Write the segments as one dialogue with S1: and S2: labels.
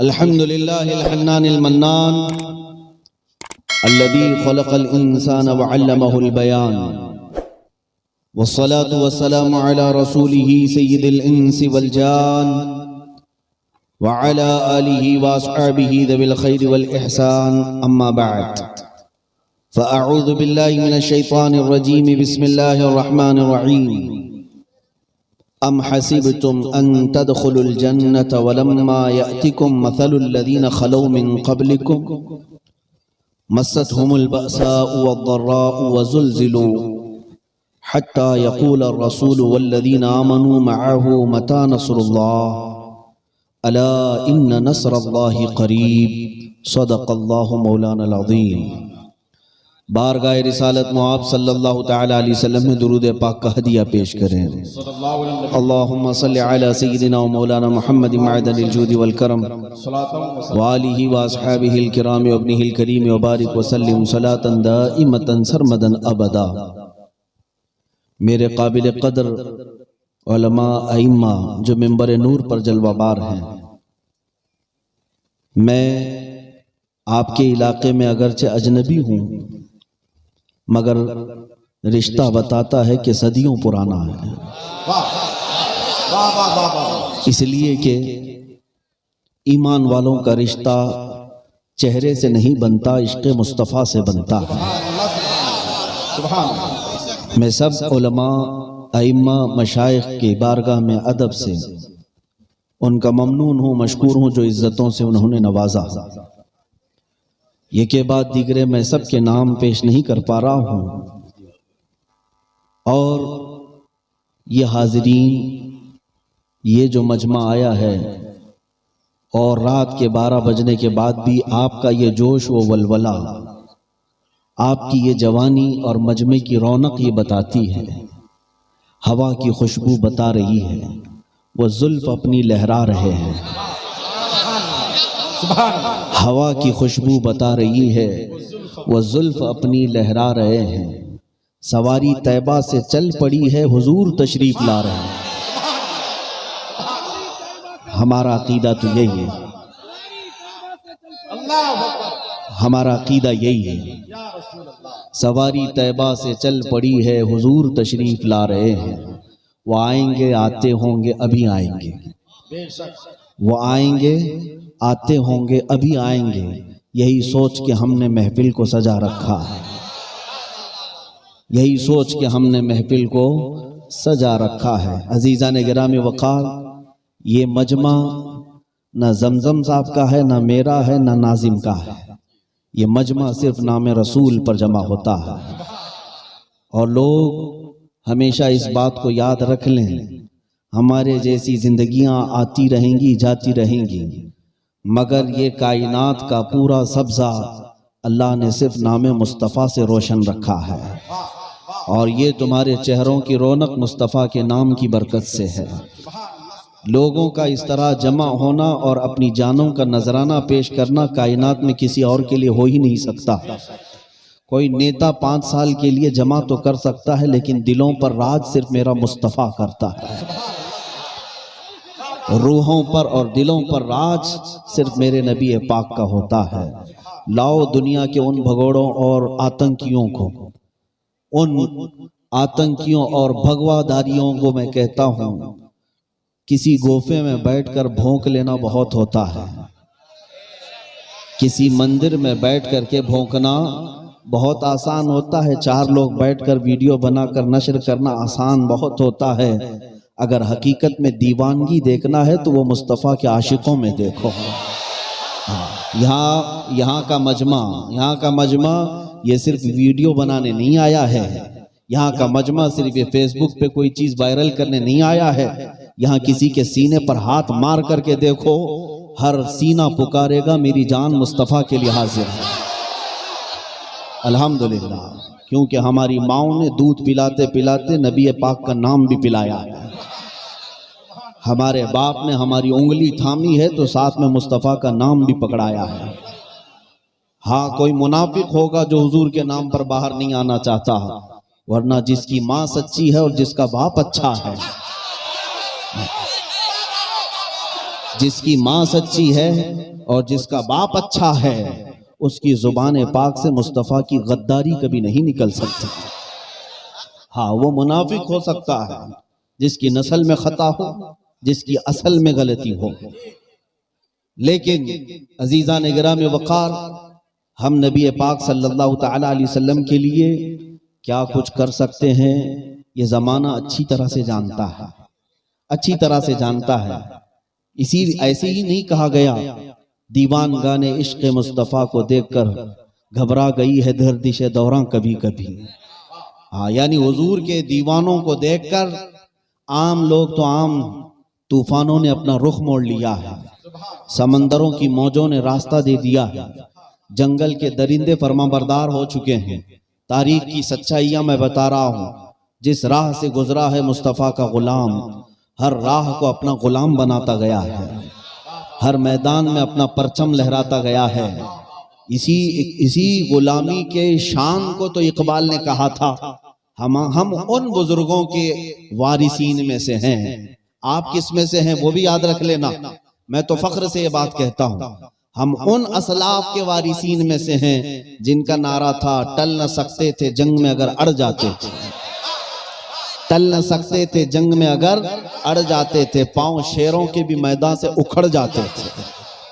S1: الحمد لله الحنان المنان الذي خلق الإنسان وعلمه البيان، والصلاة والسلام على رسوله سيد الإنس والجان وعلى آله وأصحابه ذوي الخير والإحسان. أما بعد، فأعوذ بالله من الشيطان الرجيم. بسم الله الرحمن الرحيم. أم حسبتم أن تدخلوا الجنة ولما يأتكم مثل الذين خلوا من قبلكم مستهم البأساء والضراء وزلزلوا حتى يقول الرسول والذين آمنوا معه متى نصر الله ألا إن نصر الله قريب. صدق الله مولانا العظيم. بارگاہ رسالت معاب صلی اللہ تعالی علیہ وسلم میں درود پاک کا ہدیہ پیش کریں. اللہم صلی علی سیدنا و مولانا محمد معدن الجود والکرم وآلہ واصحابہ الکرام وابنہ الکریم وبارک وسلم صلاة دائمتا سرمدا ابدا. میرے قابل قدر علماء ائمہ جو منبر نور پر جلوہ بار ہیں، میں آپ کے علاقے میں اگرچہ اجنبی ہوں مگر رشتہ بتاتا ہے کہ صدیوں پرانا ہے، اس لیے کہ ایمان والوں کا رشتہ چہرے سے نہیں بنتا، عشق مصطفیٰ سے بنتا ہے. میں سب علماء ائمہ مشائخ کے بارگاہ میں ادب سے ان کا ممنون ہوں، مشکور ہوں جو عزتوں سے انہوں نے نوازا. یہ کے بعد دیگرے میں سب کے نام پیش نہیں کر پا رہا ہوں، اور یہ حاضرین، یہ جو مجمع آیا ہے اور رات کے 12 بجنے کے بعد بھی آپ کا یہ جوش و ولولہ، آپ کی یہ جوانی اور مجمع کی رونق یہ بتاتی ہے، ہوا کی خوشبو بتا رہی ہے، وہ زلف اپنی لہرا رہے ہیں. ہوا کی خوشبو بتا رہی ہے، وہ زلف اپنی لہرا رہے ہیں. سواری طیبہ سے چل پڑی ہے، حضور تشریف لا رہے ہیں. ہمارا عقیدہ تو یہی ہے، ہمارا عقیدہ یہی ہے. سواری طیبہ سے چل پڑی ہے، حضور تشریف لا رہے ہیں. وہ آئیں گے، آتے ہوں گے، ابھی آئیں گے. وہ آئیں گے، آتے ہوں گے، ابھی آئیں گے. یہی سوچ کے ہم نے محفل کو سجا رکھا ہے، یہی سوچ کے ہم نے محفل کو سجا رکھا ہے. عزیزان گرامی وقار، یہ مجمع نہ زمزم صاحب کا ہے، نہ میرا ہے، نہ ناظم کا ہے. یہ مجمع صرف نام رسول پر جمع ہوتا ہے. اور لوگ ہمیشہ اس بات کو یاد رکھ لیں، ہمارے جیسی زندگیاں آتی رہیں گی، جاتی رہیں گی، مگر یہ کائنات کا پورا سبزہ اللہ نے صرف نام مصطفیٰ سے روشن رکھا ہے. اور یہ تمہارے چہروں کی رونق مصطفیٰ کے نام کی برکت سے ہے. لوگوں کا اس طرح جمع ہونا اور اپنی جانوں کا نذرانہ پیش کرنا کائنات میں کسی اور کے لیے ہو ہی نہیں سکتا. کوئی نیتا 5 سال کے لیے جمع تو کر سکتا ہے، لیکن دلوں پر راج صرف میرا مصطفیٰ کرتا ہے. روحوں پر اور دلوں پر راج صرف میرے نبی پاک کا ہوتا ہے. لاؤ دنیا کے ان بھگوڑوں اور آتنکیوں کو، ان آتنکیوں اور بھگوا داریوں کو میں کہتا ہوں، کسی گوفے میں بیٹھ کر بھونک لینا بہت ہوتا ہے، کسی مندر میں بیٹھ کر کے بھونکنا بہت آسان ہوتا ہے. 4 لوگ بیٹھ کر ویڈیو بنا کر نشر کرنا آسان بہت ہوتا ہے. اگر حقیقت میں دیوانگی دیکھنا ہے تو وہ مصطفیٰ کے عاشقوں میں دیکھو. یہاں کا مجمع یہ صرف ویڈیو بنانے نہیں آیا ہے، یہاں کا مجمع صرف یہ فیس بک پہ کوئی چیز وائرل کرنے نہیں آیا ہے. یہاں کسی کے سینے پر ہاتھ مار کر کے دیکھو، ہر سینہ پکارے گا میری جان مصطفیٰ کے لیے حاضر ہے. الحمدللہ، کیونکہ ہماری ماؤں نے دودھ پلاتے پلاتے نبی پاک کا نام بھی پلایا ہے. ہمارے باپ نے ہماری انگلی تھامی ہے تو ساتھ میں مصطفیٰ کا نام بھی پکڑایا ہے. ہاں، کوئی منافق ہوگا جو حضور کے نام پر باہر نہیں آنا چاہتا، ورنہ جس کی ماں سچی ہے اور جس کا باپ اچھا ہے، جس کی ماں سچی ہے اور جس کا باپ اچھا ہے اس کی زبان پاک سے مصطفیٰ کی غداری کبھی نہیں نکل سکتی۔ ہاں وہ منافق ہو سکتا ہے جس کی نسل میں خطا ہو، جس کی اصل میں غلطی ہو، لیکن عزیزان گرامی وقار، ہم نبی پاک صلی اللہ تعالی علیہ وسلم کے لیے کیا کچھ کر سکتے ہیں یہ زمانہ اچھی طرح سے جانتا ہے، اچھی طرح سے جانتا ہے۔ ایسے ہی نہیں کہا گیا دیوان گانے عشق مصطفیٰ کو دیکھ کر گھبرا گئی ہے گردش دوراں کبھی کبھی۔ ہاں یعنی حضور کے دیوانوں کو دیکھ کر عام لوگ تو عام طوفانوں نے اپنا رخ موڑ لیا ہے، سمندروں کی موجوں نے راستہ دے دیا ہے، جنگل کے درندے فرما بردار ہو چکے ہیں۔ تاریخ کی سچائیاں میں بتا رہا ہوں، جس راہ سے گزرا ہے مصطفیٰ کا غلام، ہر راہ کو اپنا غلام بناتا گیا ہے، ہر میدان میں اپنا پرچم لہراتا گیا ہے۔ اسی غلامی کے شان کو تو اقبال نے کہا تھا، ہم ان بزرگوں کے وارثین میں سے ہیں۔ آپ کس میں سے ہیں وہ بھی یاد رکھ لینا، میں تو فخر سے یہ بات کہتا ہوں، ہم ان اسلاف کے وارثین میں سے ہیں جن کا نعرہ تھا ٹل نہ سکتے تھے جنگ میں اگر اڑ جاتے تھے، ٹل نہ سکتے تھے جنگ میں اگر اڑ جاتے تھے، پاؤں شیروں کے بھی میدان سے اکھڑ جاتے تھے،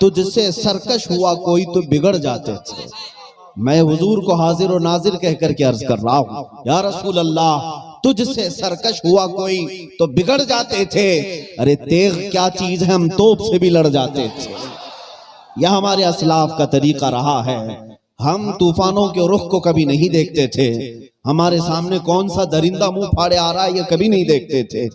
S1: تجھ سے سرکش ہوا کوئی تو بگڑ جاتے تھے۔ میں حضور کو حاضر و ناظر کہہ کر کے عرض کر رہا ہوں، یا رسول اللہ تجھ سے سرکش ہوا کوئی تو بگڑ جاتے تھے، ارے تیغ کیا چیز ہے ہم توپ سے بھی لڑ جاتے تھے۔ یہ ہمارے اسلاف کا طریقہ رہا ہے، ہم طوفانوں کے رخ کو کبھی نہیں دیکھتے تھے، ہمارے سامنے کون سا درندہ منہ پھاڑے آ رہا ہے یہ کبھی نہیں دیکھتے تھے،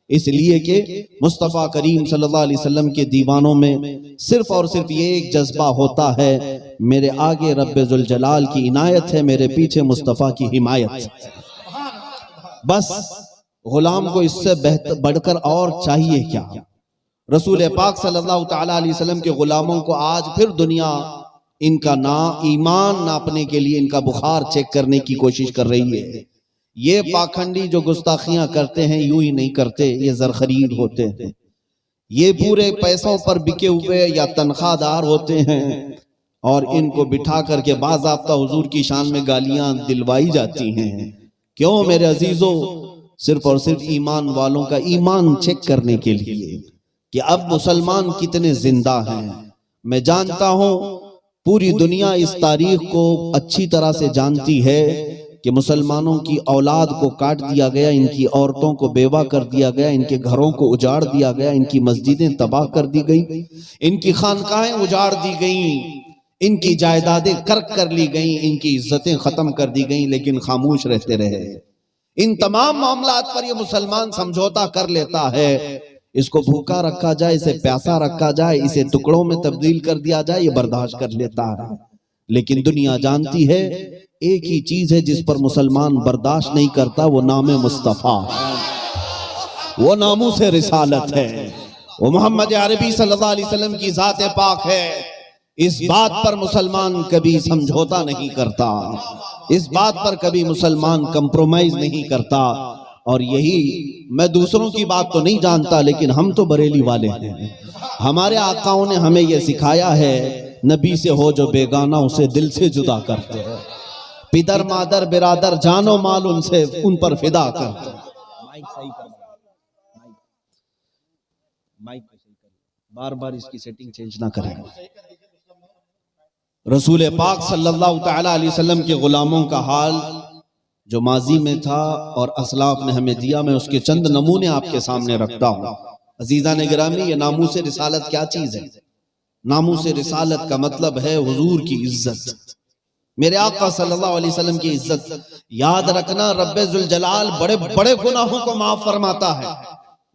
S1: اس لیے کہ مصطفیٰ کریم صلی اللہ علیہ وسلم کے دیوانوں میں صرف اور صرف یہ ایک جذبہ ہوتا ہے، میرے آگے رب ذوالجلال کی عنایت ہے، میرے پیچھے مصطفیٰ کی حمایت، بس غلام کو اس سے بڑھ کر اور چاہیے کیا؟ رسول پاک صلی اللہ تعالی علیہ وسلم کے غلاموں کو آج پھر دنیا ان کا ایمان ناپنے کے لیے ان کا بخار چیک کرنے کی کوشش کر رہی ہے۔ یہ پاکھنڈی جو گستاخیاں کرتے ہیں یوں ہی نہیں کرتے، یہ زرخرید ہوتے ہیں، یہ پورے پیسوں پر بکے ہوئے یا تنخواہ دار ہوتے ہیں، اور ان کو بٹھا کر کے باضابطہ حضور کی شان میں گالیاں دلوائی جاتی ہیں۔ کیوں میرے عزیزو؟ صرف اور صرف ایمان والوں کا ایمان چیک کرنے کے لیے کہ اب مسلمان کتنے زندہ ہیں۔ میں جانتا ہوں پوری دنیا اس تاریخ کو اچھی طرح سے جانتی ہے کہ مسلمانوں کی اولاد کو کاٹ دیا گیا، ان کی عورتوں کو بیوہ کر دیا گیا، ان کے گھروں کو اجاڑ دیا گیا، ان کی مسجدیں تباہ کر دی گئیں، ان کی خانقاہیں اجاڑ دی گئیں، ان کی جائیدادیں کرک کر لی گئیں، ان کی عزتیں ختم کر دی گئیں، لیکن خاموش رہتے رہے۔ ان تمام معاملات پر یہ مسلمان سمجھوتا کر لیتا ہے، اس کو بھوکا رکھا جائے، اسے پیاسا رکھا جائے، اسے ٹکڑوں میں تبدیل کر دیا جائے، یہ برداشت کر لیتا ہے۔ لیکن دنیا جانتی ہے ایک ہی چیز ہے جس پر مسلمان برداشت نہیں کرتا، وہ نام مصطفیٰ، وہ ناموس رسالت ہے، وہ محمد عربی صلی اللہ علیہ وسلم کی ذات پاک ہے۔ اس بات پر مسلمان کبھی سمجھوتا نہیں کرتا، اس بات پر کبھی مسلمان کمپرومائز نہیں کرتا۔ اور یہی میں دوسروں کی بات تو نہیں جانتا، لیکن ہم تو بریلی والے ہیں، ہمارے آقاؤں نے ہمیں یہ سکھایا ہے، نبی سے ہو جو بیگانہ اسے دل سے جدا کرتے ہیں، پدر مادر برادر جان و مال ان پر فدا کرتے ہیں۔ بار بار اس کی سیٹنگ چینج نہ کریں۔ رسول پاک صلی اللہ تعالی علیہ وسلم کے غلاموں کا حال جو ماضی میں تھا اور اسلاف نے ہمیں دیا، میں اس کے چند نمونے آپ کے سامنے رکھتا ہوں۔ عزیزان گرامی، یہ ناموس رسالت کیا چیز ہے؟ ناموس رسالت کا مطلب ہے حضور کی عزت، میرے آقا صلی اللہ علیہ وسلم کی عزت۔ یاد رکھنا رب ذوالجلال بڑے بڑے گناہوں کو معاف فرماتا ہے،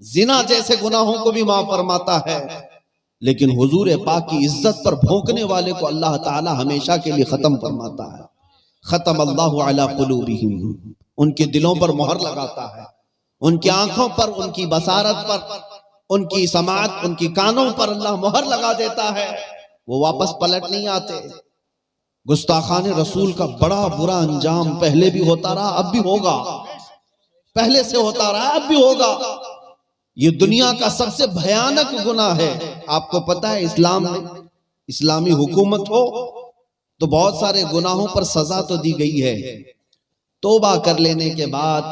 S1: زنا جیسے گناہوں کو بھی معاف فرماتا ہے، لیکن حضور پاک کی عزت پر بھونکنے والے کو اللہ تعالی ہمیشہ کے لیے ختم فرماتا ہے۔ ختم اللہ علی قلوبہم، ان کے دلوں پر مہر لگاتا ہے، ان کی آنکھوں پر، ان کی بصارت پر، ان کی سماعت، ان کی کانوں پر اللہ مہر لگا دیتا ہے، وہ واپس پلٹ نہیں آتے۔ گستاخان رسول کا بڑا برا انجام پہلے بھی ہوتا رہا، اب بھی ہوگا، پہلے سے ہوتا رہا، اب بھی ہوگا۔ یہ دنیا کا سب سے بھیانک گناہ ہے۔ آپ کو پتا ہے اسلام میں اسلامی حکومت ہو تو بہت سارے گناہوں پر سزا تو دی گئی ہے، توبہ کر لینے کے بعد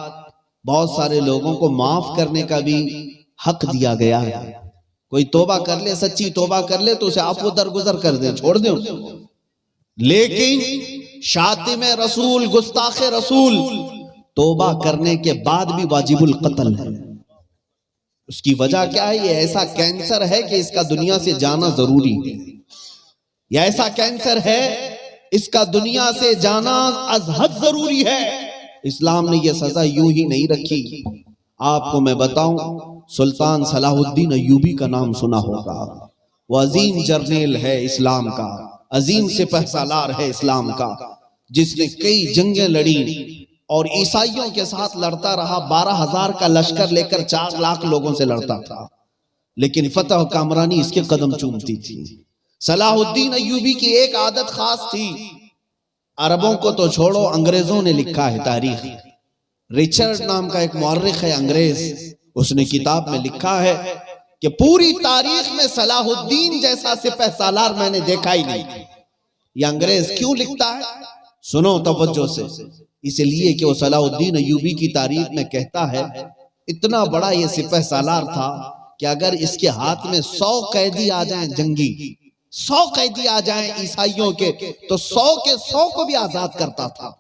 S1: بہت سارے لوگوں کو معاف کرنے کا بھی حق دیا گیا ہے۔ کوئی توبہ کر لے، سچی توبہ کر لے تو اسے عفو درگزر کر دیں، چھوڑ دیں اس کو۔ لیکن شاتم رسول، گستاخ رسول توبہ کرنے کے بعد بھی واجب القتل ہے۔ اس کی وجہ کیا ہے؟ یہ ایسا کینسر ہے کہ اس کا دنیا سے جانا ضروری ہے۔ یہ ایسا کینسر ہے، اس کا دنیا سے جانا از حد ضروری ہے۔ اسلام نے یہ سزا یوں ہی نہیں رکھی۔ آپ کو میں بتاؤں، سلطان صلاح الدین ایوبی کا نام سنا ہوگا۔ وہ عظیم جرنیل ہے اسلام کا، عظیم سپہ سالار ہے اسلام کا، جس نے کئی جنگیں لڑی اور عیسائیوں کے ساتھ لڑتا رہا۔ 12,000 کا لشکر لے کر 4 لاکھ لوگوں سے لڑتا تھا، لیکن فتح کامرانی اس کے قدم چومتی تھی۔ صلاح الدین ایوبی کی ایک عادت خاص تھی، عربوں کو تو چھوڑو، انگریزوں نے لکھا ہے تاریخ۔ ریچرڈ نام کا ایک مورخ ہے انگریز، اس نے کتاب میں لکھا ہے کہ پوری تاریخ میں صلاح الدین جیسا سپہ سالار میں نے دیکھا ہی نہیں۔ یہ انگریز کیوں لکھتا ہے؟ سنو توجہ سے، اس لیے کہ وہ صلاح الدین ایوبی کی تاریخ میں کہتا ہے اتنا بڑا یہ سپہ سالار تھا کہ اگر اس کے ہاتھ میں 100 قیدی آ جائیں، جنگی 100 قیدی آ جائیں عیسائیوں کے، تو 100 کے 100 کو بھی آزاد کرتا تھا،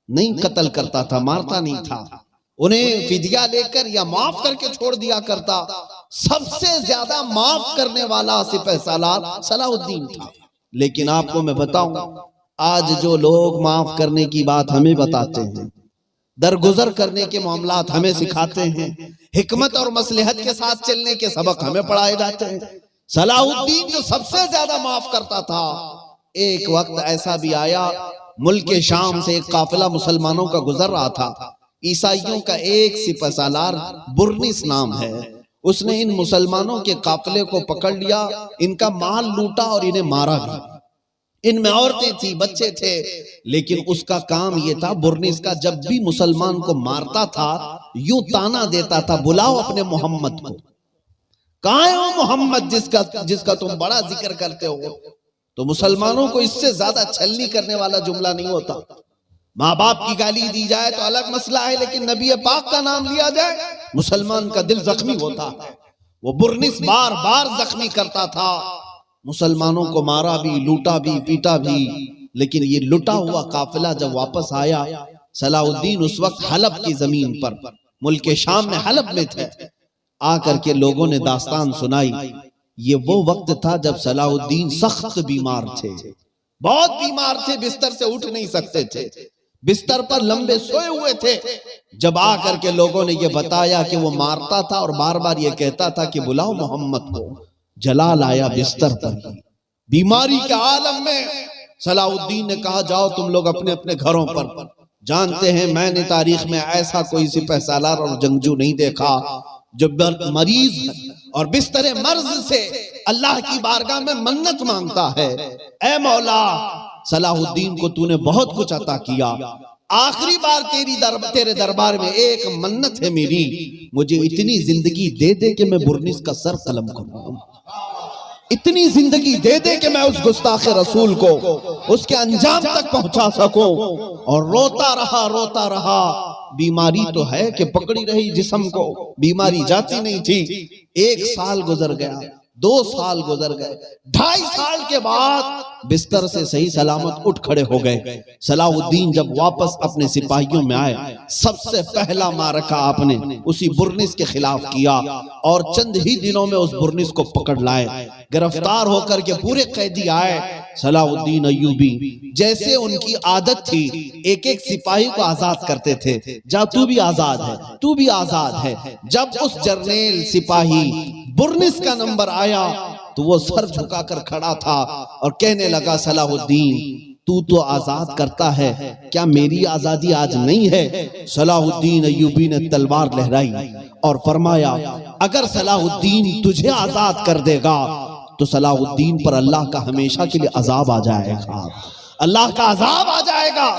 S1: نہیں قتل کرتا تھا، مارتا نہیں تھا، انہیں فدیہ لے کر یا معاف کر کے چھوڑ دیا کرتا۔ سب سے زیادہ معاف کرنے والا سپہ سالار صلاح الدین تھا۔ لیکن آپ کو میں بتاؤں، آج جو لوگ معاف کرنے کی بات ہمیں بتاتے ہیں، درگزر کرنے کے معاملات ہمیں سکھاتے ہیں، حکمت اور مصلحت کے ساتھ چلنے کے سبق ہمیں پڑھائے جاتے ہیں، صلاح الدین جو سب سے زیادہ معاف کرتا تھا، ایک وقت ایسا بھی آیا ملک شام سے ایک قافلہ مسلمانوں کا گزر رہا تھا، عیسائیوں کا ایک سپہ سالار برنس نام ہے، اس نے ان مسلمانوں کے قافلے کو پکڑ لیا، ان کا مال لوٹا اور انہیں مارا بھی۔ ان میں عورتیں تھی، بچے تھے، لیکن اس کا کام یہ تھا، برنس کا، جب بھی مسلمان کو مارتا تھا یوں تانا دیتا تھا، بلاؤ اپنے محمد کو، کہاں ہے وہ محمد جس کا تم بڑا ذکر کرتے ہو؟ تو مسلمانوں کو اس سے زیادہ چھلنی کرنے والا جملہ نہیں ہوتا۔ ماں باپ کی گالی دی جائے تو الگ مسئلہ ہے، لیکن نبی پاک کا نام لیا جائے مسلمان کا دل زخمی ہوتا ہے۔ وہ برنس بار بار زخمی کرتا تھا، مسلمانوں کو مارا بھی، لوٹا بھی، پیٹا بھی، لیکن یہ لٹا ہوا قافلہ جب واپس آیا، صلاح الدین اس وقت حلب کی زمین پر، ملک شام میں حلب میں تھے، آ کر کے لوگوں نے داستان سنائی۔ یہ وہ وقت تھا جب صلاح الدین سخت بیمار تھے، بہت بیمار تھے، بستر سے اٹھ نہیں سکتے تھے، بستر پر لمبے سوئے ہوئے تھے۔ جب آ کر کے لوگوں نے یہ بتایا کہ وہ مارتا تھا اور بار بار یہ کہتا تھا کہ بلاؤ محمد کو، جلال آیا بستر پر، بیماری کے عالم میں۔ صلاح الدین نے کہا جاؤ تم لوگ اپنے اپنے گھروں پر، جانتے ہیں میں نے تاریخ میں ایسا کوئی سپہ سالار اور جنگجو نہیں دیکھا جو مریض اور بستر مرض سے اللہ کی بارگاہ میں منت مانگتا ہے، اے مولا صلاح الدین کو تو نے بہت کچھ عطا کیا، آخری بار تیرے دربار میں ایک منت ہے میری، مجھے اتنی زندگی دے دے کہ میں برنس کا سر قلم کروں، اتنی زندگی دے دے کہ میں اس گستاخ رسول کو اس کے انجام تک پہنچا سکوں۔ اور روتا رہا، بیماری تو ہے کہ پکڑی رہی جسم کو، بیماری جاتی نہیں تھی۔ 1 سال گزر گیا، 2 سال گزر گئے، 2.5 سال کے بعد بستر سے صحیح سلامت اٹھ کھڑے ہو گئے۔ صلاح الدین جب واپس اپنے سپاہیوں میں آئے، سب سے پہلا معرکہ آپ نے اسی برنس کے خلاف کیا، اور چند ہی دنوں میں اس برنس کو پکڑ لائے، گرفتار ہو کر کے پورے قیدی آئے۔ صلاح الدین ایوبی جیسے ان کی عادت تھی، ایک ایک سپاہی کو آزاد کرتے تھے، جا تو بھی آزاد ہے، تو بھی آزاد ہے۔ جب اس جرنیل سپاہی برنس کا نمبر آیا تو وہ سر جھکا کر کھڑا تھا اور کہنے لگا صلاح الدین تو آزاد کرتا ہے، کیا میری آزادی آج نہیں ہے؟ صلاح الدین ایوبی نے تلوار لہرائی اور فرمایا اگر صلاح الدین تجھے آزاد کر دے گا تو صلاح الدین پر اللہ کا ہمیشہ کے لیے عذاب آ جائے گا، اللہ کا عذاب آ جائے گا۔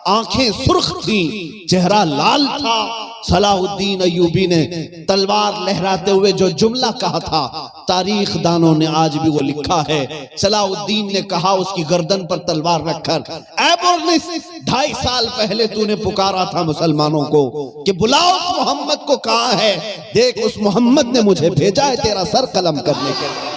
S1: آنکھیں سرخ تھیں، چہرہ لال تھا، صلاح الدین ایوبی نے تلوار لہراتے ہوئے جو جملہ کہا تھا تاریخ دانوں نے آج بھی وہ لکھا ہے۔ صلاح الدین نے کہا اس کی گردن پر تلوار رکھ کر، اے بورنس، 2.5 سال پہلے تو نے پکارا تھا مسلمانوں کو کہ بلاؤ اس محمد کو، کہاں ہے؟ دیکھ اس محمد نے مجھے بھیجا ہے تیرا سر قلم کرنے کے لیے۔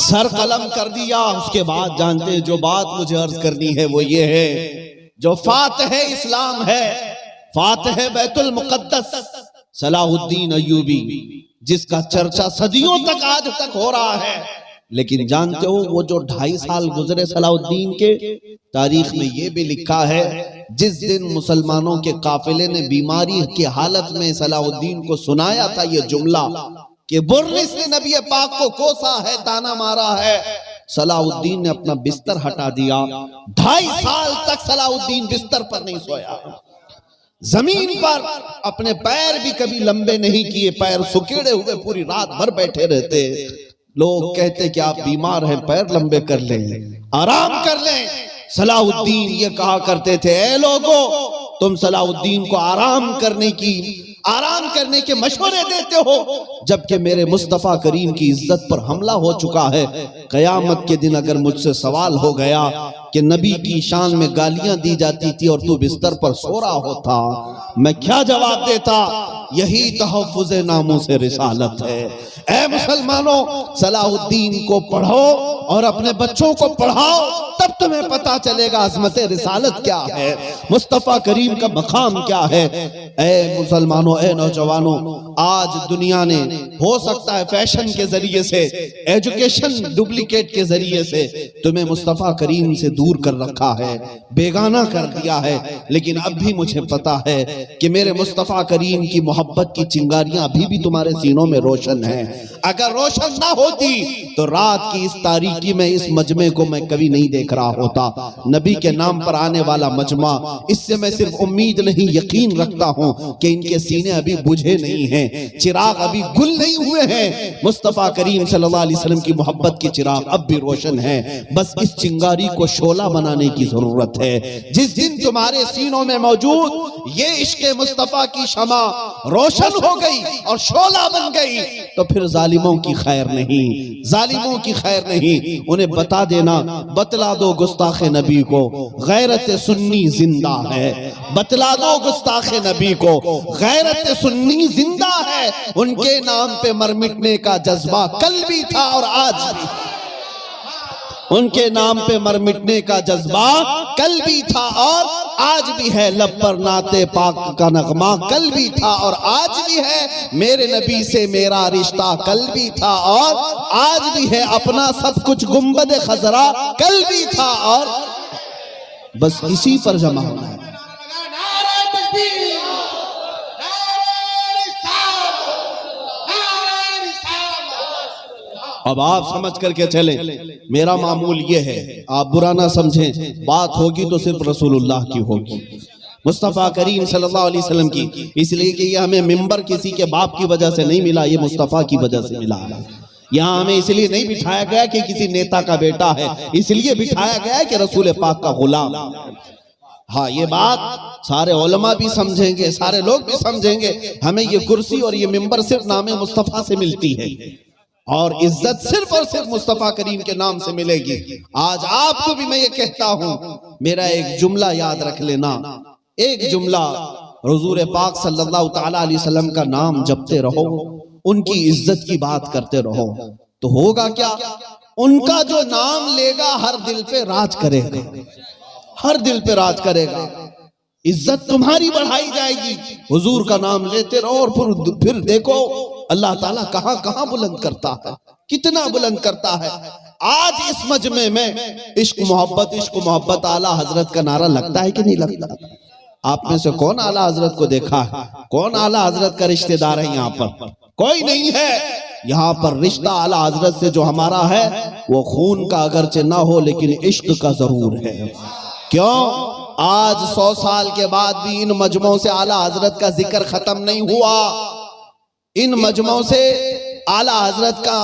S1: سر قلم کر دیا۔ اس کے بعد جانتے ہیں جو بات مجھے عرض کرنی ہے وہ یہ ہے، جو فاتح اسلام ہے، فاتح بیت المقدس صلاح الدین ایوبی، جس کا چرچا صدیوں تک آج تک ہو رہا ہے، لیکن جانتے ہو وہ جو 2.5 سال گزرے صلاح الدین کے، تاریخ میں یہ بھی لکھا ہے جس دن مسلمانوں کے قافلے نے بیماری کی حالت میں صلاح الدین کو سنایا تھا یہ جملہ کہ برنس نے نبی پاک کو کوسا ہے، تانا مارا ہے، صلاح الدین نے اپنا بستر ہٹا دیا۔ 2.5 سال تک صلاح الدین بستر پر نہیں سویا، زمین پر اپنے پیر بھی کبھی لمبے نہیں کیے، پیر سکیڑے ہوئے پوری رات بھر بیٹھے رہتے۔ لوگ کہتے کہ آپ بیمار ہیں، پیر لمبے کر لیں، آرام کر لیں۔ صلاح الدین یہ کہا کرتے تھے، اے لوگو تم صلاح الدین کو آرام کرنے کے مشورے دیتے ہو، جبکہ میرے مصطفیٰ کریم کی عزت پر حملہ ہو چکا ہے۔ قیامت کے دن اگر مجھ سے سوال ہو گیا کہ نبی کی شان میں گالیاں دی جاتی تھی اور تو بستر پر سو رہا ہوتا، میں کیا جواب دیتا؟ یہی تحفظ ناموس رسالت ہے۔ اے مسلمانوں، صلاح الدین کو پڑھو اور اپنے بچوں کو پڑھاؤ، تب تمہیں پتا چلے گا عظمت رسالت کیا ہے، مصطفیٰ کریم کا مقام کیا ہے۔ اے مسلمانوں، اے نوجوانوں، آج دنیا نے ہو سکتا ہے فیشن کے ذریعے سے، ایجوکیشن ڈپلیکیٹ کے ذریعے سے تمہیں مصطفیٰ کریم سے دور کر رکھا ہے، بیگانہ کر دیا ہے، لیکن اب بھی مجھے پتا ہے کہ میرے مصطفیٰ کریم کی محبت کی چنگاریاں ابھی بھی تمہارے سینوں میں روشن ہیں۔ اگر روشن نہ ہوتی تو رات کی اس تاریکی میں اس مجمع کو میں کبھی نہیں دیکھ رہا ہوتا۔ نبی کے نام پر آنے والا مجمع، اس سے میں صرف امید نہیں یقین رکھتا ہوں کہ ان کے سینے ابھی بجھے نہیں ہیں، چراغ ابھی گل نہیں ہوئے ہیں۔ مصطفیٰ کریم صلی اللہ علیہ وسلم کی محبت کی چراغ اب بھی روشن ہے، بس اس چنگاری کو شعلہ بنانے کی ضرورت ہے۔ جس دن تمہارے سینوں میں موجود یہ عشق مصطفیٰ کی شمع روشن ہو گئی اور شعلہ بن گئی تو پھر ظالموں کی خیر نہیں، ظالموں کی خیر نہیں۔ انہیں بتا دینا، بتلا دو گستاخ نبی کو غیرت سنی زندہ ہے، بتلا دو گستاخ نبی کو غیرت سنی زندہ ہے۔ ان کے نام پہ مر مٹنے کا جذبہ کل بھی تھا اور آج بھی، ان کے نام پہ مر مٹنے کا جذبہ کل بھی تھا اور آج بھی ہے۔ لب پر نعت پاک کا نغمہ کل بھی تھا اور آج بھی ہے۔ میرے نبی سے میرا رشتہ کل بھی تھا اور آج بھی ہے۔ اپنا سب کچھ گنبد خضرا کل بھی تھا اور بس اسی پر جمع ہونا ہے۔ اب آپ سمجھ کر کے چلیں، میرا معمول یہ ہے، آپ برا نہ سمجھیں، بات ہوگی تو صرف رسول اللہ کی ہوگی، مصطفیٰ کریم صلی اللہ علیہ وسلم کی، اس لیے کہ یہ ہمیں ممبر کسی کے باپ کی وجہ سے نہیں ملا، یہ مصطفیٰ کی وجہ سے ملا ہے۔ یہاں ہمیں اس لیے نہیں بٹھایا گیا کہ کسی نیتا کا بیٹا ہے، اس لیے بٹھایا گیا کہ رسول پاک کا غلام۔ ہاں، یہ بات سارے علماء بھی سمجھیں گے، سارے لوگ بھی سمجھیں گے، ہمیں یہ کرسی اور یہ ممبر صرف نام مصطفیٰ سے ملتی ہے اور عزت صرف اور صرف مصطفیٰ کریم کے نام سے ملے گی۔ آج آپ کو بھی میں یہ کہتا ہوں، میرا ایک جملہ یاد رکھ لینا، ایک جملہ، حضور پاک صلی اللہ تعالیٰ علیہ وسلم کا نام جپتے رہو، ان کی عزت کی بات کرتے رہو، تو ہوگا کیا؟ ان کا جو نام لے گا ہر دل پہ راج کرے گا، ہر دل پہ راج کرے گا، عزت تمہاری بڑھائی جائے گی۔ حضور کا نام لیتے رہو اور پھر دیکھو اللہ تعالیٰ کہاں کہاں بلند کرتا ہے، کتنا بلند کرتا ہے۔ آج اس مجمع میں عشق محبت اعلیٰ حضرت کا نعرہ لگتا ہے کہ نہیں لگتا؟ آپ میں سے کون اعلیٰ حضرت کو دیکھا ہے؟ کون اعلیٰ حضرت کا رشتہ دار ہے یہاں پر؟ کوئی نہیں ہے۔ یہاں پر رشتہ اعلیٰ حضرت سے جو ہمارا ہے وہ خون کا اگرچہ نہ ہو لیکن عشق کا ضرور ہے۔ کیوں؟ آج 100 سال کے بعد بھی ان مجمعوں سے اعلیٰ حضرت کا ذکر ختم نہیں ہوا. ان مجمعوں سے اعلیٰ حضرت کا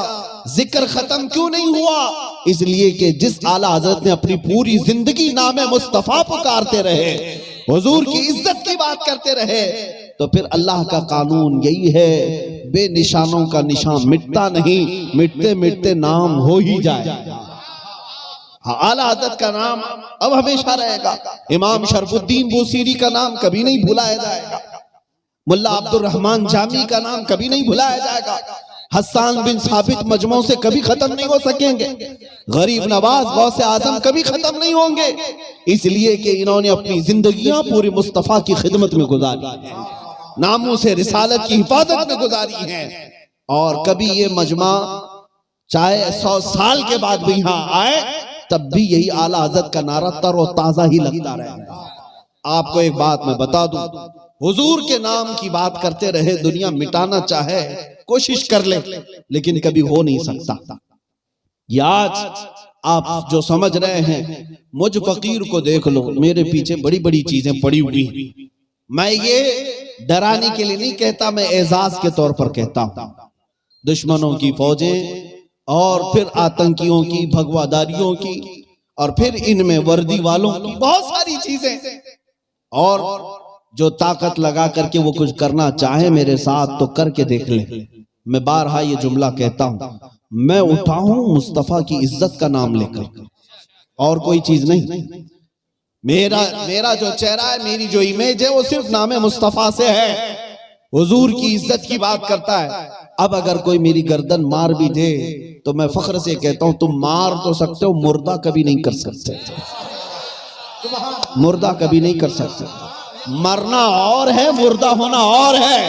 S1: ذکر ختم کیوں نہیں ہوا؟ اس لیے کہ جس اعلیٰ حضرت نے اپنی پوری زندگی نام مصطفیٰ پکارتے رہے، حضور کی عزت کی بات کرتے رہے، تو پھر اللہ کا قانون یہی ہے، بے نشانوں کا نشان مٹتا نہیں، مٹتے مٹتے نام ہو ہی جائے. اعلیٰ حضرت کا نام اب ہمیشہ رہے گا. امام شرف الدین بوسیری کا نام کبھی نہیں بھلایا جائے گا. ملا عبد الرحمن جامی کا نام کبھی نہیں بھلایا جائے گا. حسان بن ثابت مجموعوں سے کبھی ختم نہیں ہو سکیں گے. غریب نواز غوث اعظم کبھی ختم نہیں ہوں گے، اس لیے کہ انہوں نے اپنی زندگیاں پوری مصطفیٰ کی خدمت میں گزاری ہیں، ناموں سے رسالت کی حفاظت میں گزاری ہیں. اور کبھی یہ مجمع چاہے 100 سال کے بعد بھی یہاں آئے، تب بھی یہی اعلیٰ حضرت کا نعرہ تر و تازہ ہی لگتا رہے گا. آپ کو ایک بات میں بتا دوں، حضور کے نام کی بات کرتے رہے، دنیا مٹانا چاہے کوشش کر لے، لیکن کبھی ہو نہیں سکتا. یہ آج آپ جو سمجھ رہے ہیں، مجھ فقیر کو دیکھ لو، میرے پیچھے بڑی بڑی چیزیں پڑی ہوئی. میں یہ ڈرانے کے لیے نہیں کہتا، میں اعزاز کے طور پر کہتا ہوں. دشمنوں کی فوجیں اور پھر آتنکیوں کی، بھگواداریوں کی، اور پھر ان میں وردی والوں کی بہت ساری چیزیں، اور جو طاقت لگا کر کے وہ کچھ کرنا چاہے میرے ساتھ تو کر کے دیکھ لیں. میں بارہا یہ جملہ کہتا ہوں، میں اٹھا ہوں مصطفیٰ کی عزت کا نام لے کر، اور کوئی چیز نہیں. میرا جو چہرہ ہے، میری جو امیج ہے، وہ صرف نام مصطفیٰ سے ہے. حضور کی عزت کی بات کرتا ہے. اب اگر کوئی میری گردن مار بھی دے تو میں فخر سے کہتا ہوں، تم مار تو سکتے ہو، مردہ کبھی نہیں کر سکتے. مردہ کبھی نہیں کر سکتے. مرنا اور ہے، مردہ ہونا اور ہے.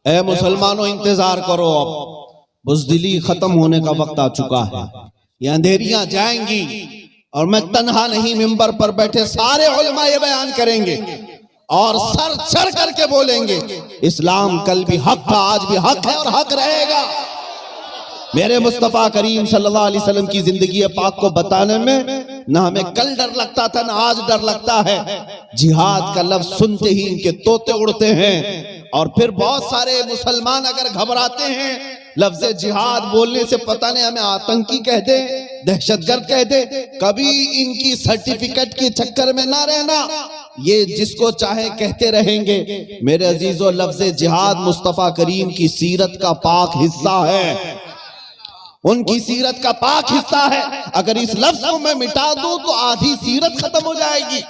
S1: اے مسلمانوں، انتظار کرو، اب بزدلی ختم ہونے کا وقت آ چکا ہے. یہ اندھیریاں جائیں گی، اور میں تنہا نہیں، منبر پر بیٹھے سارے علماء یہ بیان کریں گے اور سر چڑھ کر کے بولیں گے، اسلام کل بھی حق تھا، آج بھی حق ہے اور حق رہے گا. میرے مصطفیٰ کریم صلی اللہ علیہ وسلم کی زندگی پاک کو بتانے میں نہ ہمیں کل ڈر لگتا تھا، نہ آج ڈر لگتا ہے. جہاد کا لفظ سنتے ہی ان کے طوطے اڑتے ہیں. اور پھر بہت سارے مسلمان اگر گھبراتے ہیں لفظ جہاد بولنے سے، پتہ نہیں ہمیں آتنکی کہہ دے، دہشت گرد کہہ دے. کبھی ان کی سرٹیفکیٹ کے چکر میں نہ رہنا، یہ جس کو چاہے کہتے رہیں گے. میرے عزیزو، لفظ جہاد مصطفیٰ کریم کی سیرت کا پاک حصہ ہے، ان کی سیرت کا پاک حصہ ہے. اگر اس لفظ کو میں مٹا دوں تو آدھی سیرت ختم ہو جائے گی،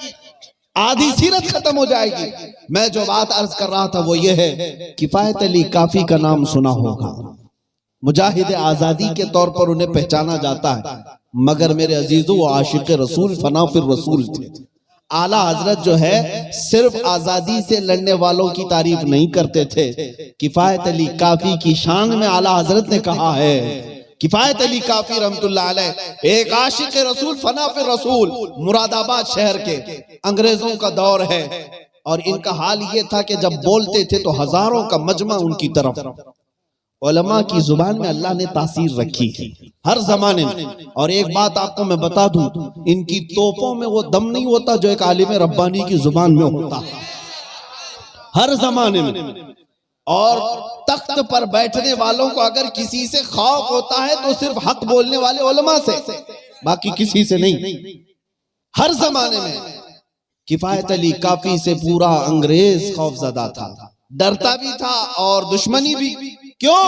S1: آدھی سیرت ختم ہو جائے گی. میں جو بات عرض کر رہا تھا وہ یہ ہے، کفایت علی کافی کا نام سنا ہوگا. مجاہد آزادی کے طور پر انہیں پہچانا جاتا ہے، مگر میرے عزیزو وہ عاشق رسول، فنا فی الرسول تھے. اعلیٰ حضرت جو ہے صرف آزادی سے لڑنے والوں کی تعریف نہیں کرتے تھے. کفایت علی کافی کی شان میں اعلیٰ حضرت نے کہا ہے، کفایت علی کافی رحمت اللہ علیہ ایک عاشق رسول، فنا فی الرسول، مراد آباد شہر کے. انگریزوں کا دور ہے، اور ان کا حال یہ تھا کہ جب بولتے تھے تو ہزاروں کا مجمع ان کی طرف. علماء کی زبان میں اللہ نے تاثیر رکھی ہے ہر زمانے میں. اور ایک بات آپ کو میں بتا دوں، ان کی توپوں میں وہ دم نہیں ہوتا جو ایک عالم ربانی کی زبان میں ہوتا ہر زمانے میں. اور تخت پر بیٹھنے والوں کو اگر کسی سے خوف ہوتا ہے تو صرف حق بولنے والے علماء سے، باقی کسی سے نہیں. ہر زمانے میں کفایت علی کافی سے پورا انگریز خوف زدہ تھا، ڈرتا بھی تھا اور دشمنی بھی. کیوں؟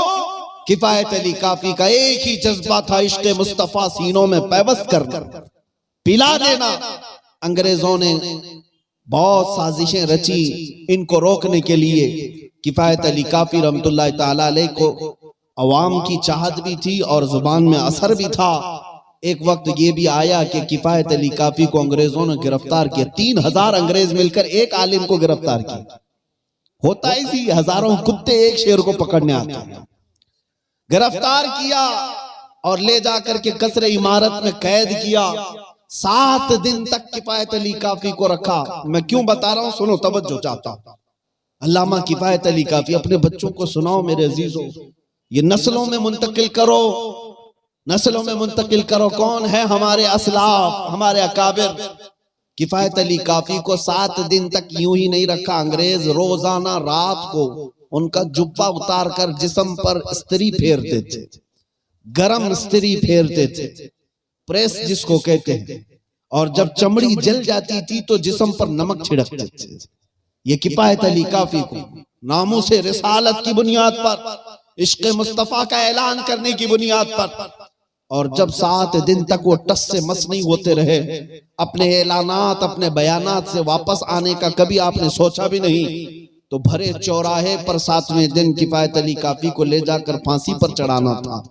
S1: کفایت علی کافی کا ایک ہی جذبہ تھا، عشق مصطفیٰ سینوں میں پیوست کرنا، پلا دینا. انگریزوں نے بہت سازشیں رچی ان کو روکنے کے لیے. کفایت علی کافی رحمت اللہ تعالیٰ علیہ کو عوام کی چاہت بھی تھی اور زبان میں اثر بھی تھا. ایک وقت یہ بھی آیا کہ کفایت علی کافی کو انگریزوں نے گرفتار کیا. 3000 انگریز مل کر ایک عالم کو گرفتار کیا. ہوتا اسی، ہزاروں کتے ایک شیر کو پکڑنے آتے ہیں. گرفتار کیا اور لے جا کر کے قصر عمارت میں قید کیا. 7 دن تک کفایت علی کافی کو رکھا. میں کیوں بتا رہا ہوں سنو، توجہ چاہتا ہوں. علامہ کفایت علی کافی اپنے بچوں کو سناؤ میرے عزیزو، یہ نسلوں میں منتقل کرو، نسلوں میں منتقل کرو. کون ہے ہمارے اسلاف، ہمارے اکابر. کفایت علی کافی کو 7 دن تک یوں ہی نہیں رکھا. انگریز روزانہ رات کو ان کا جبہ اتار کر جسم پر استری پھیرتے تھے، گرم استری پھیرتے تھے، پریس جس کو کہتے ہیں. اور جب چمڑی جل جاتی تھی تو جسم پر نمک چھڑکتے تھے. یہ کفایت علی کافی کو ناموس رسالت کی بنیاد پر، عشق مصطفیٰ کا اعلان کرنے کی بنیاد پر، اور جب 7 دن تک وہ ٹس سے مس نہیں ہوتے رہے، اپنے اعلانات اپنے بیانات سے واپس آنے کا کبھی آپ نے سوچا بھی نہیں، تو بھرے چوراہے پر 7ویں دن کفایت علی کافی کو لے جا کر پھانسی پر چڑھانا تھا.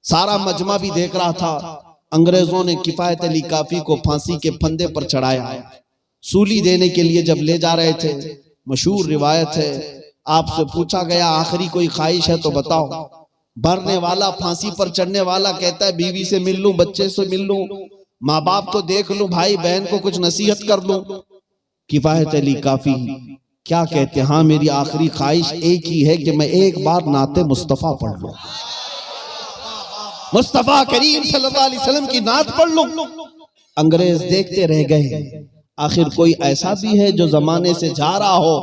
S1: سارا مجمع بھی دیکھ رہا تھا. انگریزوں نے کفایت علی کافی کو پھانسی کے پھندے پر چڑھایا. سولی دینے کے لیے جب لے جا رہے تھے، مشہور روایت ہے، آپ سے پوچھا گیا آخری کوئی خواہش ہے تو بتاؤ. بھرنے والا، پھانسی پر چڑھنے والا کہتا ہے بیوی سے مل لوں، بچے سے مل لوں، ماں باپ کو دیکھ لوں، بھائی بہن کو کچھ نصیحت کر لوں. کفایت علی کافی کیا کہتے ہیں؟ ہاں میری آخری خواہش ایک ہی ہے کہ میں ایک بار نعت مصطفیٰ پڑھ لوں، مصطفیٰ کریم صلی اللہ علیہ وسلم کی نعت پڑھ لوں. انگریز دیکھتے رہ گئے. آخر کوئی ایسا بھی ہے جو زمانے سے جا رہا ہو،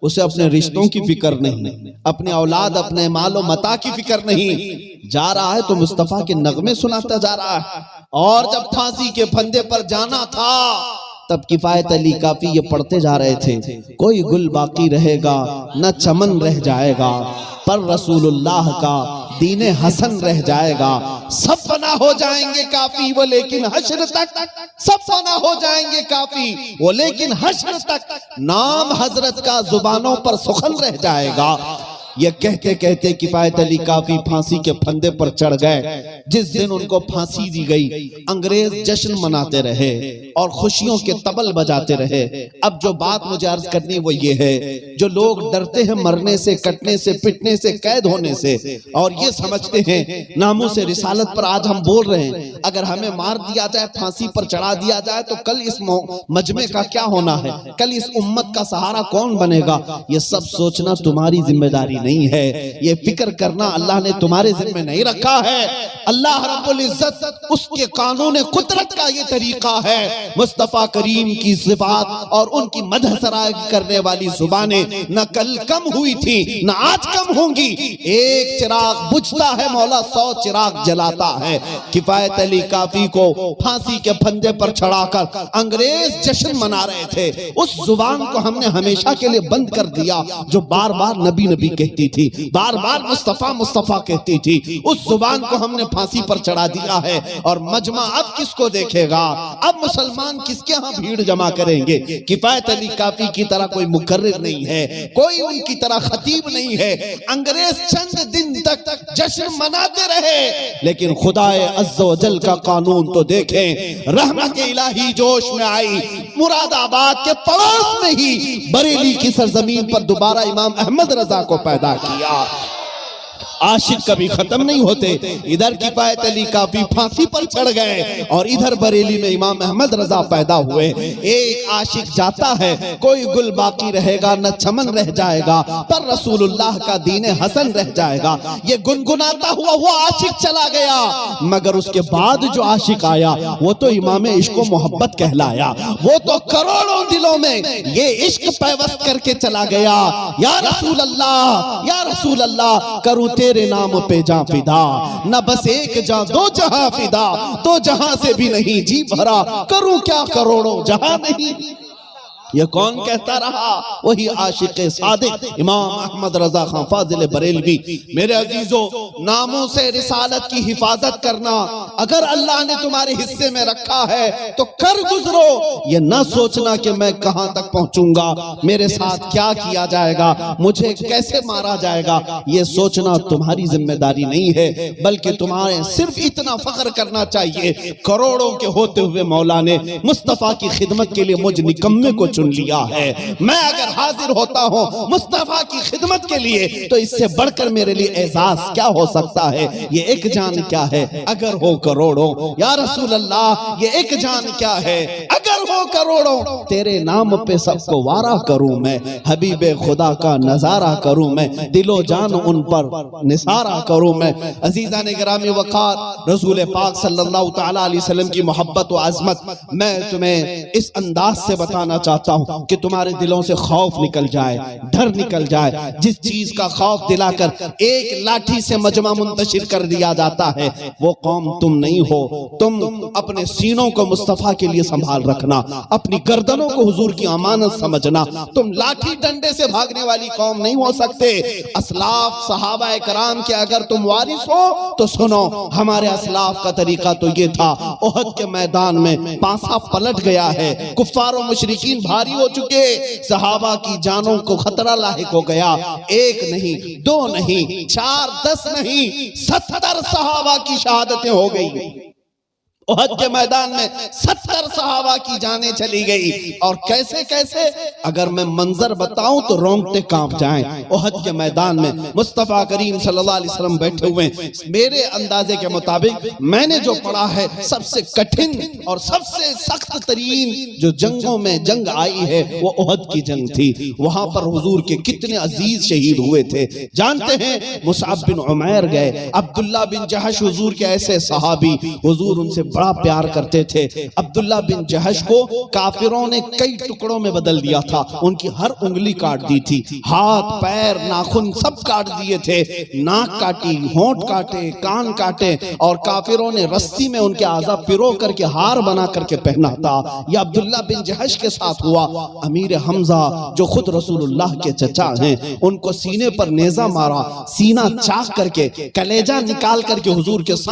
S1: اسے اپنے رشتوں کی فکر نہیں، اپنے اولاد اپنے مال و متاع کی فکر نہیں، جا رہا ہے تو مصطفیٰ کے نغمے سناتا جا رہا ہے. اور جب پھانسی کے پھندے پر جانا تھا تب کفایت علی کافی یہ پڑھتے جا رہے تھے، کوئی گل باقی رہے گا نہ چمن رہ جائے گا، پر رسول اللہ کا دین حسن رہ جائے گا. سب فنا ہو جائیں گے کافی وہ لیکن حشر تک، سب فنا ہو جائیں گے کافی وہ لیکن حشر تک نام حضرت کا زبانوں پر سخن رہ جائے گا. یہ کہتے کہتے کفایت علی کافی پھانسی کے پھندے پر چڑھ گئے. جس دن ان کو پھانسی دی گئی انگریز جشن مناتے رہے اور خوشیوں کے طبل بجاتے رہے. اب جو بات مجھے عرض کرنی وہ یہ ہے، جو لوگ ڈرتے ہیں مرنے سے، کٹنے سے، پٹنے سے، قید ہونے سے، اور یہ سمجھتے ہیں ناموس رسالت پر آج ہم بول رہے ہیں، اگر ہمیں مار دیا جائے، پھانسی پر چڑھا دیا جائے تو کل اس مجمع کا کیا ہونا ہے، کل اس امت کا سہارا کون بنے گا. یہ سب سوچنا تمہاری ذمہ داری نہیں ہے، یہ فکر کرنا اللہ نے تمہارے ذمہ نہیں رکھا ہے. اللہ رب العزت اس کے قانون قدرت کا یہ طریقہ ہے. مصطفیٰ کریم کی صفات اور ان کی مدح سرائی کرنے والی زبانیں نہ کل کم ہوئی تھی نہ آج کم ہوں گی. ایک چراغ بجھتا ہے، مولا 100 چراغ جلاتا ہے. کفایت علی کافی کو پھانسی کے پھندے پر چڑھا کر انگریز جشن منا رہے تھے. اس زبان کو ہم نے ہمیشہ کے لیے بند کر دیا جو بار بار نبی نبی کہتی تھی، بار بار مصطفیٰ مصطفیٰ کہتی تھی. اس زبان کو ہم نے پھانسی پر چڑھا دیا ہے. اور مجمع اب کس کو دیکھے گا؟ اب مسلمان کس کے ہاں بھیڑ جمع کریں گے؟ کفایت علی کافی کی طرح کوئی مقرر نہیں ہے، کوئی ان کی طرح خطیب نہیں ہے. انگریز چند دن تک جشن مناتے رہے، لیکن خدا عز و جل کا قانون تو دیکھیں. رحمت الہی جوش میں آئی. مراد آباد کے پڑوس میں ہی بریلی کی سرزمین پر دوبارہ امام احمد رضا کو پیدا کیا. عاشق کبھی ختم نہیں ہوتے. ادھر کفایت علی کافی پھانسی پر چڑھ گئے اور ادھر بریلی میں امام احمد رضا پیدا ہوئے. ایک عاشق جاتا ہے، کوئی گل باقی رہے گا نہ چمن رہ جائے گا، پر رسول اللہ کا دین حسن رہ جائے گا. یہ گنگناتا ہوا وہ عاشق چلا گیا، مگر اس کے بعد جو عاشق آیا وہ تو امام عشق و محبت کہلایا. وہ تو کروڑوں دلوں میں یہ عشق پیوست کر کے چلا گیا. یا رسول اللہ، یا رسول اللہ، کروں تیرے نام پہ جاں فدا، نہ بس ایک جاں دو جہاں فدا، دو جہاں سے بھی نہیں جی بھرا، کروں کیا کروڑوں جہاں نہیں. یہ کون کہتا رہا؟ وہی عاشق صادق امام احمد رضا خان فاضل بریلوی. میرے عزیزو، ناموں سے رسالت کی حفاظت کرنا اگر اللہ نے تمہارے حصے میں رکھا ہے تو کر گزرو. یہ نہ سوچنا کہ میں کہاں تک پہنچوں گا، میرے ساتھ کیا کیا جائے گا، مجھے کیسے مارا جائے گا. یہ سوچنا تمہاری ذمہ داری نہیں ہے، بلکہ تمہارے صرف اتنا فخر کرنا چاہیے، کروڑوں کے ہوتے ہوئے مولا نے مصطفیٰ کی خدمت کے لیے مجھ نکمے کو چن لیا ہے۔ میں اگر حاضر ہوتا ہوں مصطفیٰ کی خدمت کے لیے تو اس سے بڑھ کر میرے لیے اعزاز کیا ہو سکتا ہے؟ یہ ایک جان کیا ہے اگر ہو کروڑوں، یا رسول اللہ یہ ایک جان کیا ہے اگر ہو کروڑوں، تیرے نام پہ سب کو وارا کروں میں، حبیب خدا کا نظارہ کروں میں، دل و جان ان پر نثارہ کروں میں۔ عزیزان گرامی وقار، رسول پاک صلی اللہ تعالیٰ علیہ وسلم کی محبت و عظمت میں تمہیں اس انداز سے بتانا چاہتا ہوں کہ تمہارے دلوں سے خوف نکل جائے، ڈر نکل جائے۔ جس چیز کا خوف دلا کر ایک لاٹھی سے مجمع منتشر کر دیا جاتا ہے، وہ قوم تم نہیں ہو۔ تم اپنے سینوں کو مصطفیٰ کے لیے سنبھال رکھنا، اپنی گردنوں کو حضور کی امانت سمجھنا۔ تم لاٹھی ڈنڈے سے بھاگنے والی قوم نہیں ہو سکتے۔ اسلاف صحابہ کرام کے اگر تم وارث ہو تو سنو، ہمارے اسلاف کا طریقہ تو یہ تھا۔ احد کے میدان میں پانسا پلٹ گیا ہے، کفار و مشرکین بھاری ہو چکے، صحابہ کی جانوں کو خطرہ لاحق ہو گیا۔ ایک نہیں، دو نہیں، 4 10 نہیں، 70 صحابہ کی شہادتیں ہو گئی۔ احد کے میدان میں 70 صحابہ کی جانیں چلی گئی، اور کیسے کیسے اگر میں منظر بتاؤں تو رونگٹے کانپ جائیں۔ احد کے میدان میں مصطفیٰ کریم صلی اللہ علیہ وسلم بیٹھے ہوئے، میرے اندازے کے مطابق میں نے جو پڑھا ہے سب سے کٹھن اور سب سے سخت ترین جو جنگوں میں جنگ آئی ہے وہ احد کی جنگ تھی۔ وہاں پر حضور کے کتنے عزیز شہید ہوئے تھے جانتے ہیں؟ مصعب بن عمیر گئے، عبداللہ بن جہش حضور کے ایسے صحابی، حضور ان سے بڑا پیار کرتے تھے۔ عبداللہ بن جہش کو کافروں نے کئی ٹکڑوں میں بدل دیا تھا، ان کی ہر انگلی کاٹ دی تھی، ہاتھ پیر ناخن سب کاٹ دیے تھے، ناک کاٹی، ہونٹ کاٹے، کان کاٹے، اور کافروں نے رسی میں ان کے اعضاء پرو کر کے ہار بنا کر کے پہنا تھا۔ یہ عبداللہ بن جہش کے ساتھ ہوا۔ امیر حمزہ جو خود رسول اللہ کے چچا ہیں، ان کو سینے پر نیزہ مارا، سینہ چاک کر کے کلیجہ نکال کر کے حضور کے ساتھ